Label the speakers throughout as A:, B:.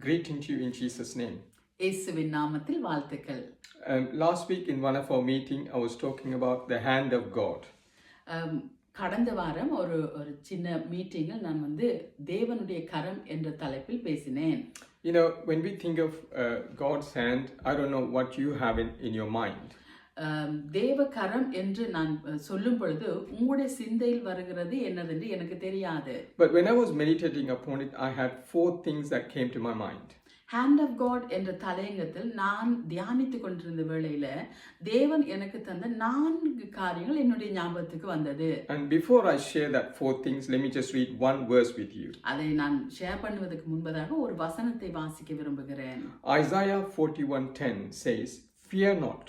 A: greeting to you in Jesus' name.
B: இயேசுவின் நாமத்தில் வாழ்த்துக்கள்.
A: Last week in one of our meeting, I was talking about the hand of God.
B: கடந்த வாரம் ஒரு சின்ன மீட்டிங்கில் நான் தேவனுடைய கரம் என்ற தலைப்பில் பேசினேன்.
A: You know, when we think of God's hand, I don't know what you have in your mind.
B: தேவ கரம் என்று நான் சொல்லும் பொழுது உங்களுடைய சிந்தையில் வருகிறது என்னதென்று எனக்கு தெரியாது.
A: But when I was meditating upon it, I had 4 things that came to my mind.
B: Hand of God என்ற தலையங்கத்தில் நான் தியானித்து கொண்டிருந்த வேளையில தேவன் எனக்கு தந்த 4 காரியங்கள் என்னுடைய ஞாபகத்துக்கு வந்தது.
A: And before I share that 4 things, let me just read one verse with you.
B: அதை நான் ஷேர் பண்ணுவதற்கு முன்பதாக ஒரு வசனத்தை வாசிக்க விரும்புகிறேன்.
A: Isaiah 41:10 says, "Fear not,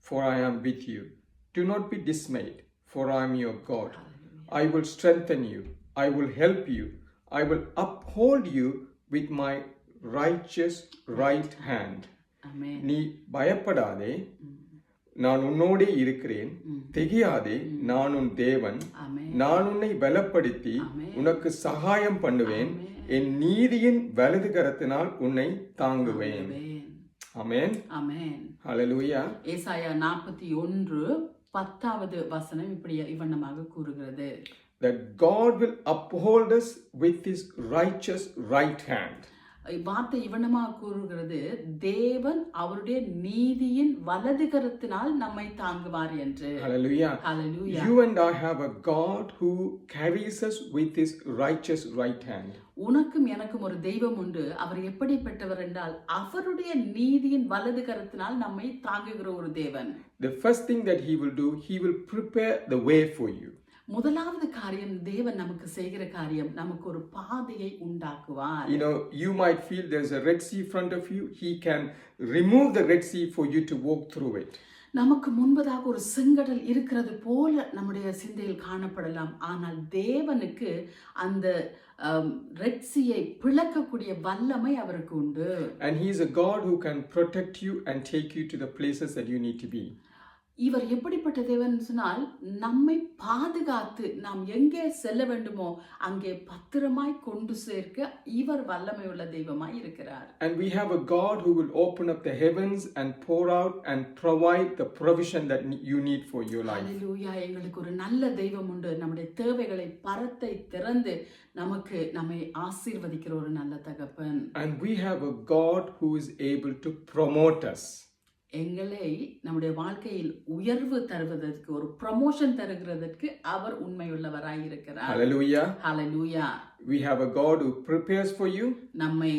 A: for I am with you. Do not be dismayed, for I am your God. I will strengthen you. I will help you. I will uphold you with my righteous right hand."
B: Amen.
A: நீ பயப்படாதே, நான் உன்னோடே இருக்கிறேன். திகையாதே, நான் உன் தேவன். நான் உன்னை பலப்படுத்தி உனக்கு சகாயம் பண்ணுவேன். என் நீதியின் வலது கரத்தினால் உன்னை தாங்குவேன். ஆமென்.
B: ஆமென்.
A: ஹல்லேலூயா.
B: ஏசாயா 41:10 வசனம் இவ்வண்ணமாக கூறுகிறது.
A: That God will uphold us with his righteous right hand.
B: வார்த்தை இவ்வண்ணமாக கூறுகிறது, தேவன் அவருடைய நீதியின் வலது கரத்தினால் நம்மை தாங்குவார் என்று.
A: Hallelujah.
B: Hallelujah.
A: You and I have a God who carries us with his righteous right hand.
B: உனக்கும் எனக்கும் ஒரு தெய்வம் உண்டு. அவர் எப்படிப்பட்டவர் என்றால் அவருடைய நீதியின் வலது கரத்தினால் நம்மை தாங்குகிற ஒரு தேவன்.
A: The first thing that he will do, he will prepare the way for you.
B: முதலாவது காரியம் தேவன் நமக்கு செய்கிற காரியம் நமக்கு ஒரு பாதையை உண்டாக்குவார்.
A: You know, you might feel there's a Red Sea in front of you. He can remove the Red Sea for you to walk through it.
B: நமக்கு முன்பதாக ஒரு செங்கடல் இருக்கிறது போல நம்முடைய சிந்தையில் காணப்படலாம். ஆனால் தேவனுக்கு அந்த ரெட் சீயை பிளக்கக்கூடிய வல்லமை அவருக்கு உண்டு.
A: And he is a God who can protect you and take you to the places that you need to be.
B: இவர் எப்படிப்பட்ட தேவன் சொன்னால் நம்மை பாதுகாத்து நாம் எங்கே செல்ல வேண்டுமோ அங்கே பத்திரமாய் கொண்டு சேர்க்க இவர் வல்லமை உள்ள தெய்வமாய் இருக்கிறார்.
A: And we have a God who will open up the heavens and pour out and provide the provision that you need for your life.
B: Hallelujah. எங்களுக்கு ஒரு நல்ல தெய்வம் உண்டு. நம்முடைய தேவைகளை பரத்தை திறந்து நம்மை ஆசீர்வதிக்கிற ஒரு நல்ல தகப்பன்.
A: And we have a God who is able to promote us.
B: எங்களை நம்முடைய வாழ்க்கையில் உயர்வு தருவதற்கு ஒரு ப்ரமோஷன் தருகிறதற்கு அவர் உண்மையுள்ளவராய் இருக்கிறார்.
A: Hallelujah.
B: Hallelujah.
A: We have a God who prepares for you.
B: நம்மை